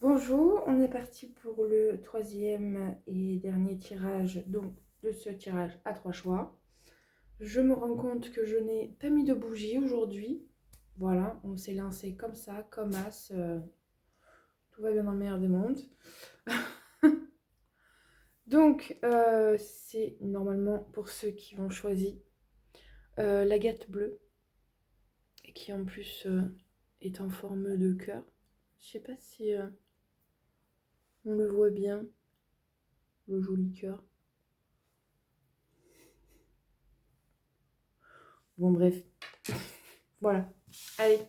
Bonjour, on est parti pour le troisième et dernier tirage donc de ce tirage à 3 choix. Je me rends compte que je n'ai pas mis de bougie aujourd'hui. Voilà, on s'est lancé comme ça, comme as. Tout va bien dans le meilleur des mondes. Donc, c'est normalement pour ceux qui ont choisi l'agate bleue et qui en plus est en forme de cœur. Je sais pas si on le voit bien, le joli cœur. Bon, bref. Voilà. Allez.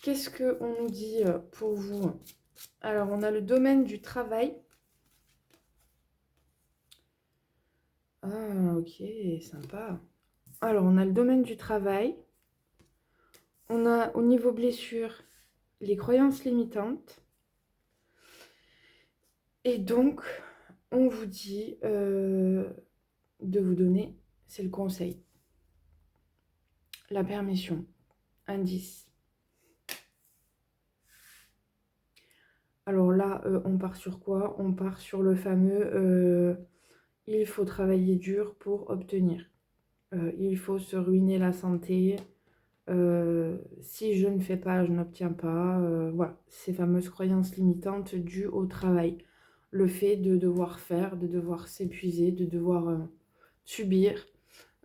Qu'est-ce qu'on nous dit pour vous? Alors, on a le domaine du travail. Ah, ok, sympa. Alors, on a le domaine du travail. On a au niveau blessure les croyances limitantes. Et donc, on vous dit de vous donner, c'est le conseil. La permission. Indice. Alors là, on part sur quoi? On part sur le fameux il faut travailler dur pour obtenir. Il faut se ruiner la santé. Si je ne fais pas, je n'obtiens pas. Voilà, ces fameuses croyances limitantes dues au travail. Le fait de devoir faire, de devoir s'épuiser, de devoir subir,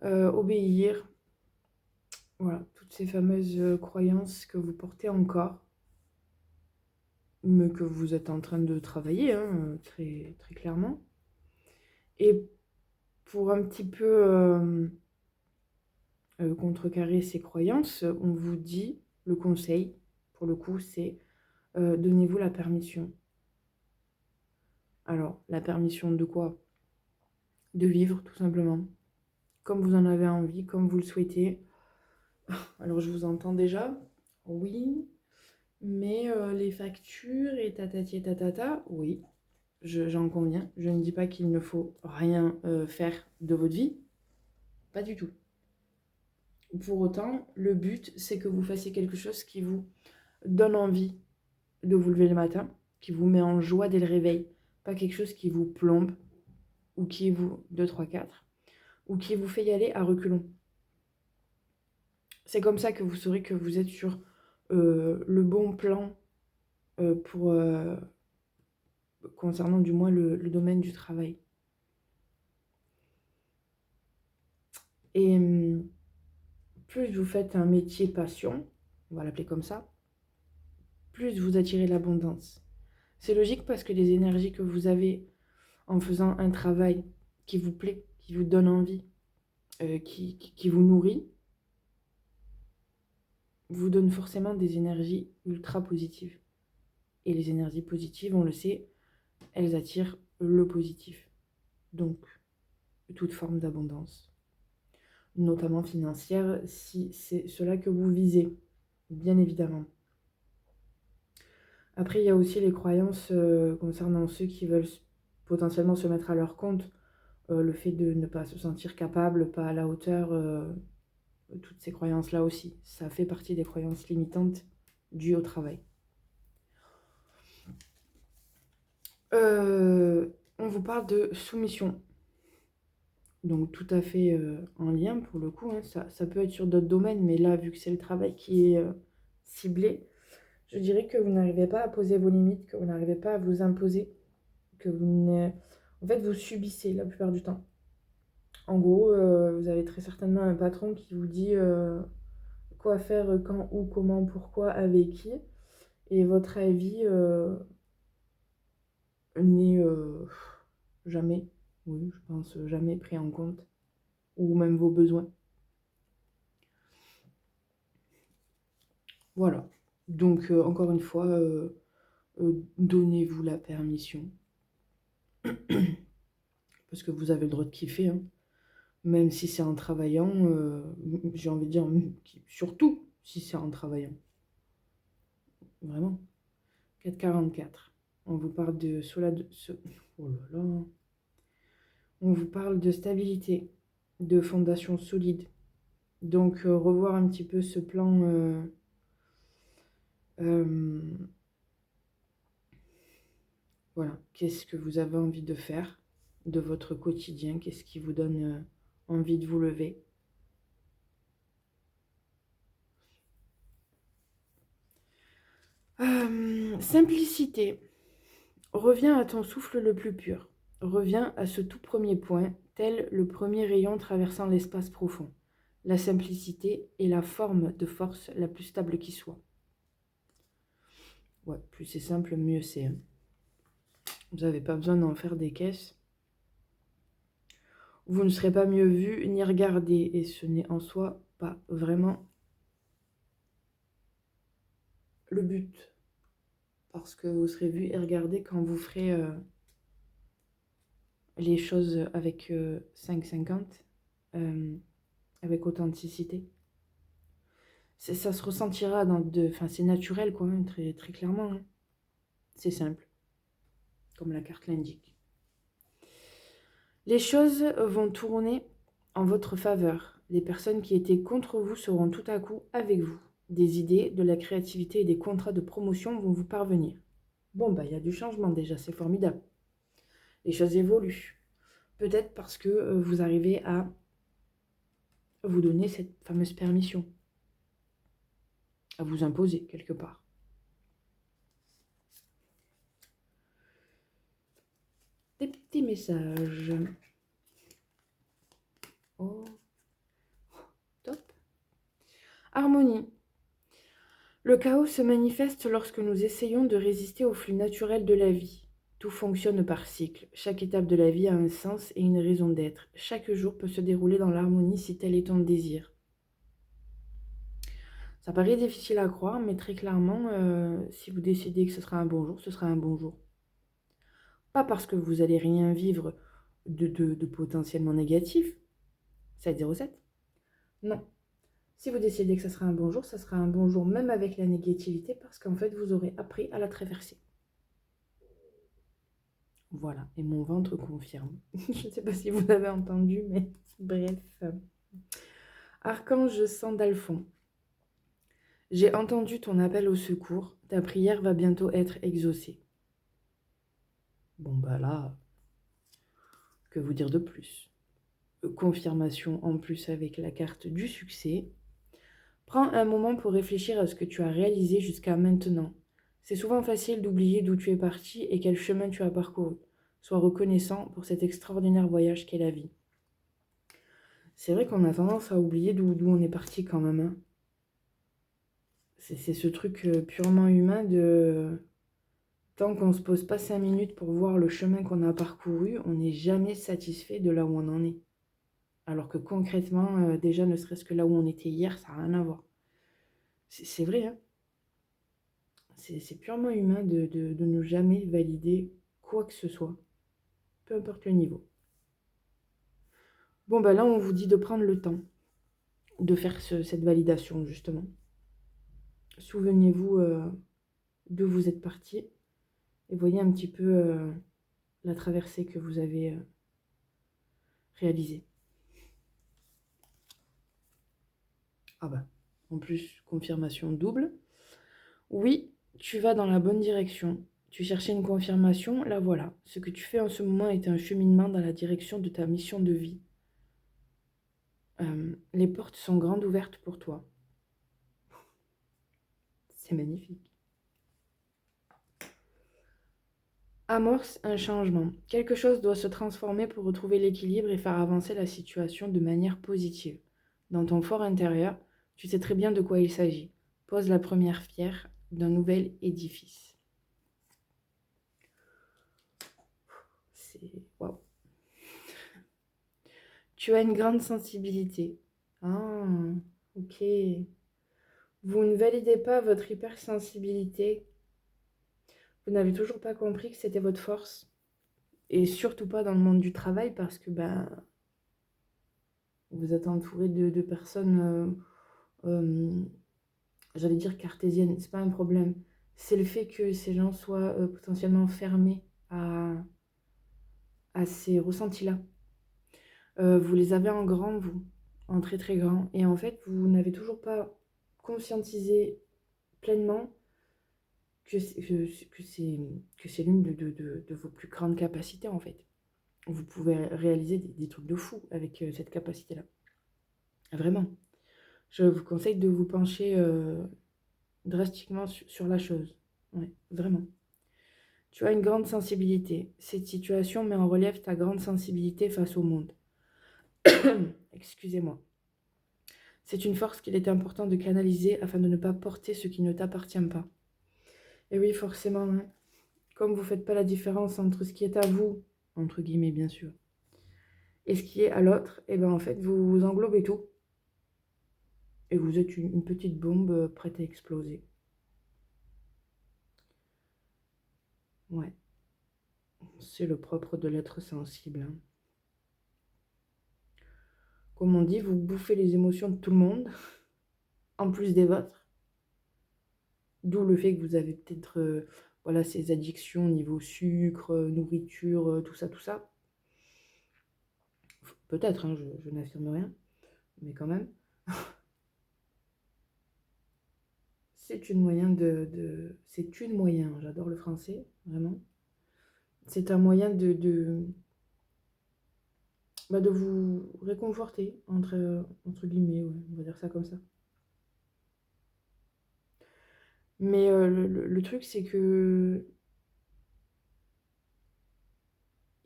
obéir. Voilà, toutes ces fameuses croyances que vous portez encore, mais que vous êtes en train de travailler, hein, très, très clairement. Et pour un petit peu contrecarrer ces croyances, on vous dit, le conseil, pour le coup, c'est donnez-vous la permission. Alors, la permission de quoi? De vivre, tout simplement. Comme vous en avez envie, comme vous le souhaitez. Alors, je vous entends déjà. Oui, mais les factures et tatati et tatata, oui, j'en conviens. Je ne dis pas qu'il ne faut rien faire de votre vie. Pas du tout. Pour autant, le but, c'est que vous fassiez quelque chose qui vous donne envie de vous lever le matin, qui vous met en joie dès le réveil. Pas quelque chose qui vous plombe, ou qui vous... 2, 3, 4, ou qui vous fait y aller à reculons. C'est comme ça que vous saurez que vous êtes sur le bon plan pour concernant du moins le domaine du travail. Et plus vous faites un métier passion, on va l'appeler comme ça, plus vous attirez l'abondance. C'est logique parce que les énergies que vous avez en faisant un travail qui vous plaît, qui vous donne envie, qui vous nourrit, vous donne forcément des énergies ultra positives. Et les énergies positives, on le sait, elles attirent le positif. Donc, toute forme d'abondance, notamment financière, si c'est cela que vous visez, bien évidemment. Après, il y a aussi les croyances concernant ceux qui veulent potentiellement se mettre à leur compte, le fait de ne pas se sentir capable, pas à la hauteur, toutes ces croyances-là aussi. Ça fait partie des croyances limitantes dues au travail. On vous parle de soumission. Donc tout à fait en lien pour le coup, hein. Ça peut être sur d'autres domaines, mais là, vu que c'est le travail qui est ciblé, je dirais que vous n'arrivez pas à poser vos limites, que vous n'arrivez pas à vous imposer, que en fait, vous subissez la plupart du temps. En gros, vous avez très certainement un patron qui vous dit quoi faire, quand, où, comment, pourquoi, avec qui, et votre avis n'est jamais, oui, je pense jamais pris en compte, ou même vos besoins. Voilà. Donc, encore une fois, donnez-vous la permission. Parce que vous avez le droit de kiffer, hein. Même si c'est en travaillant, j'ai envie de dire, surtout si c'est en travaillant. Vraiment. 4,44. On vous parle de oh là là. On vous parle de stabilité, de fondation solide. Donc, revoir un petit peu ce plan Qu'est-ce que vous avez envie de faire de votre quotidien? Qu'est-ce qui vous donne envie de vous lever? Simplicité. Reviens à ton souffle le plus pur. Reviens à ce tout premier point, tel le premier rayon traversant l'espace profond. La simplicité est la forme de force la plus stable qui soit. Ouais, plus c'est simple, mieux c'est, hein. Vous n'avez pas besoin d'en faire des caisses. Vous ne serez pas mieux vu ni regardé, et ce n'est en soi pas vraiment le but. Parce que vous serez vu et regardé quand vous ferez les choses avec 5,50, avec authenticité. Ça se ressentira enfin, c'est naturel, quoi, hein, très, très clairement, hein. C'est simple, comme la carte l'indique. Les choses vont tourner en votre faveur. Les personnes qui étaient contre vous seront tout à coup avec vous. Des idées, de la créativité et des contrats de promotion vont vous parvenir. Bon, bah, il y a du changement déjà, c'est formidable. Les choses évoluent. Peut-être parce que vous arrivez à vous donner cette fameuse permission, à vous imposer quelque part. Des petits messages. Oh, top. Harmonie. Le chaos se manifeste lorsque nous essayons de résister au flux naturel de la vie. Tout fonctionne par cycle. Chaque étape de la vie a un sens et une raison d'être. Chaque jour peut se dérouler dans l'harmonie si tel est ton désir. Ça paraît difficile à croire, mais très clairement, si vous décidez que ce sera un bon jour, ce sera un bon jour. Pas parce que vous allez rien vivre de potentiellement négatif, 707. Non. Si vous décidez que ce sera un bon jour, ça sera un bon jour même avec la négativité parce qu'en fait, vous aurez appris à la traverser. Voilà, et mon ventre confirme. Je ne sais pas si vous avez entendu, mais bref. Archange Sandalphon. J'ai entendu ton appel au secours. Ta prière va bientôt être exaucée. Bon, bah là, que vous dire de plus? Confirmation en plus avec la carte du succès. Prends un moment pour réfléchir à ce que tu as réalisé jusqu'à maintenant. C'est souvent facile d'oublier d'où tu es parti et quel chemin tu as parcouru. Sois reconnaissant pour cet extraordinaire voyage qu'est la vie. C'est vrai qu'on a tendance à oublier d'où on est parti quand même, hein. C'est ce truc purement humain de... Tant qu'on ne se pose pas 5 minutes pour voir le chemin qu'on a parcouru, on n'est jamais satisfait de là où on en est. Alors que concrètement, déjà ne serait-ce que là où on était hier, ça n'a rien à voir. C'est vrai, hein. C'est purement humain de ne jamais valider quoi que ce soit, peu importe le niveau. Bon, bah là, on vous dit de prendre le temps de faire cette validation, justement. Souvenez-vous d'où vous êtes parti et voyez un petit peu la traversée que vous avez réalisée. Ah bah, en plus, confirmation double. Oui, tu vas dans la bonne direction. Tu cherchais une confirmation, la voilà. Ce que tu fais en ce moment est un cheminement dans la direction de ta mission de vie. Les portes sont grandes ouvertes pour toi. C'est magnifique. Amorce un changement. Quelque chose doit se transformer pour retrouver l'équilibre et faire avancer la situation de manière positive. Dans ton fort intérieur, tu sais très bien de quoi il s'agit. Pose la première pierre d'un nouvel édifice. C'est... Waouh. Tu as une grande sensibilité. Ah, ok. Vous ne validez pas votre hypersensibilité. Vous n'avez toujours pas compris que c'était votre force. Et surtout pas dans le monde du travail parce que vous êtes entouré de personnes, j'allais dire cartésiennes. C'est pas un problème. C'est le fait que ces gens soient potentiellement fermés à ces ressentis-là. Vous les avez en grand, vous, en très très grand. Et en fait, vous n'avez toujours pas conscientisé pleinement que c'est l'une de vos plus grandes capacités, en fait. Vous pouvez réaliser des trucs de fou avec cette capacité-là. Vraiment. Je vous conseille de vous pencher drastiquement sur la chose. Ouais, vraiment. Tu as une grande sensibilité. Cette situation met en relief ta grande sensibilité face au monde. Excusez-moi. C'est une force qu'il est important de canaliser afin de ne pas porter ce qui ne t'appartient pas. Et oui, forcément, hein, comme vous ne faites pas la différence entre ce qui est à vous, entre guillemets bien sûr, et ce qui est à l'autre, et bien en fait, vous englobez tout. Et vous êtes une petite bombe prête à exploser. Ouais, c'est le propre de l'être sensible, hein. Comme on dit, vous bouffez les émotions de tout le monde, en plus des vôtres. D'où le fait que vous avez peut-être voilà, ces addictions au niveau sucre, nourriture, tout ça, tout ça. Peut-être, hein, je n'affirme rien, mais quand même. C'est une moyen c'est une moyen, j'adore le français, vraiment. C'est un moyen de vous réconforter, entre guillemets, ouais, on va dire ça comme ça. Mais le truc, c'est que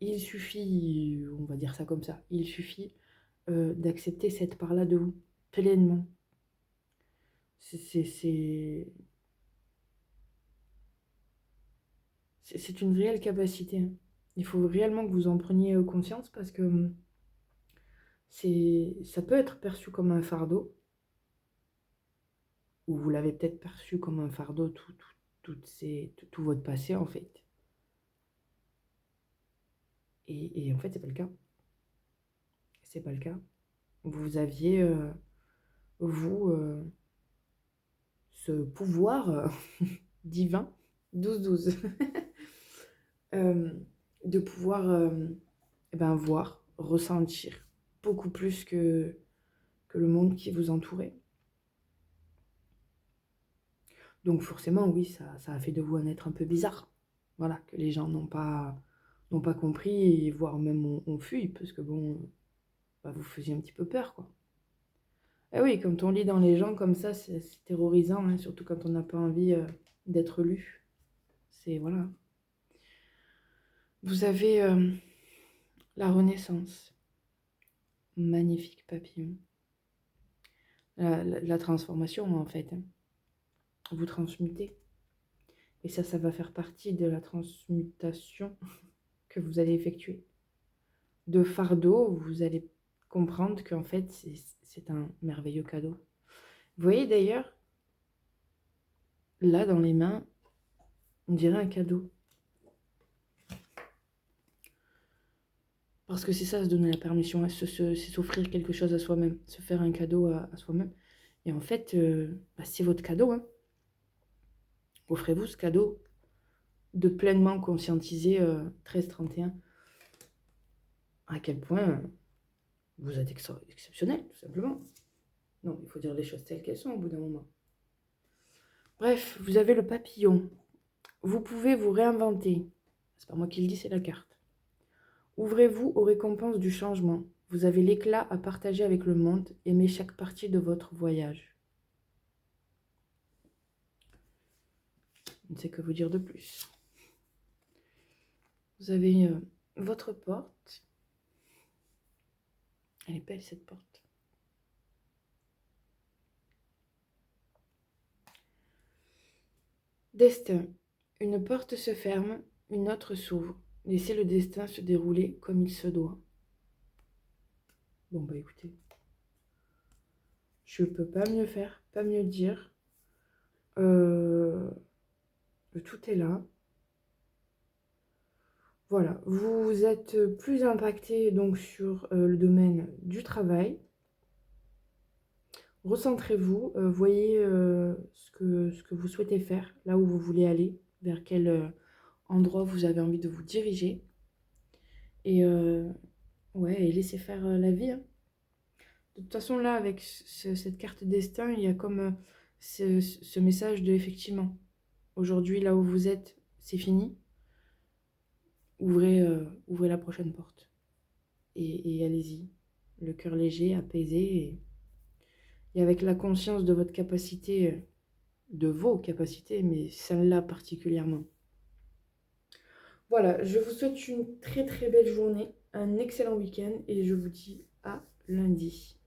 il suffit, on va dire ça comme ça, il suffit d'accepter cette part-là de vous, pleinement. C'est une réelle capacité, hein. Il faut réellement que vous en preniez conscience parce que ça peut être perçu comme un fardeau, ou vous l'avez peut-être perçu comme un fardeau tout votre passé en fait. Et en fait, c'est pas le cas. C'est pas le cas. Vous aviez, vous, ce pouvoir divin, 12-12, de pouvoir eh ben, voir, ressentir beaucoup plus que le monde qui vous entourait. Donc forcément, oui, ça a fait de vous un être un peu bizarre. Voilà, que les gens n'ont pas compris, et voire même ont fui, parce que bon, bah, vous faisiez un petit peu peur, quoi. Ah oui, quand on lit dans les gens comme ça, c'est terrorisant, hein, surtout quand on n'a pas envie d'être lu. C'est, voilà. Vous avez la renaissance. Magnifique papillon. La transformation, en fait, hein. Vous transmutez. Et ça va faire partie de la transmutation que vous allez effectuer. De fardeau, vous allez comprendre qu'en fait, c'est un merveilleux cadeau. Vous voyez d'ailleurs, là, dans les mains, on dirait un cadeau. Parce que c'est ça, se donner la permission, hein, c'est s'offrir quelque chose à soi-même, se faire un cadeau à soi-même. Et en fait, bah, c'est votre cadeau, hein. Offrez-vous ce cadeau de pleinement conscientiser 13-31 à quel point vous êtes exceptionnel, tout simplement. Non, il faut dire les choses telles qu'elles sont au bout d'un moment. Bref, vous avez le papillon. Vous pouvez vous réinventer. C'est pas moi qui le dis, c'est la carte. Ouvrez-vous aux récompenses du changement. Vous avez l'éclat à partager avec le monde. Aimez chaque partie de votre voyage. Je ne sais que vous dire de plus. Vous avez votre porte. Elle est belle cette porte. Destin. Une porte se ferme, une autre s'ouvre. Laissez le destin se dérouler comme il se doit. Bon bah écoutez, je peux pas mieux faire, pas mieux dire. Tout est là. Voilà, vous êtes plus impacté donc sur le domaine du travail. Recentrez-vous, voyez ce que vous souhaitez faire, là où vous voulez aller, vers quel endroit vous avez envie de vous diriger. Et ouais, et laissez faire la vie, hein. De toute façon, là, avec cette carte destin, il y a comme ce message de effectivement. Aujourd'hui, là où vous êtes, c'est fini. Ouvrez la prochaine porte. Et allez-y. Le cœur léger, apaisé et avec la conscience de votre capacité, de vos capacités, mais celle-là particulièrement. Voilà, je vous souhaite une très très belle journée, un excellent week-end et je vous dis à lundi.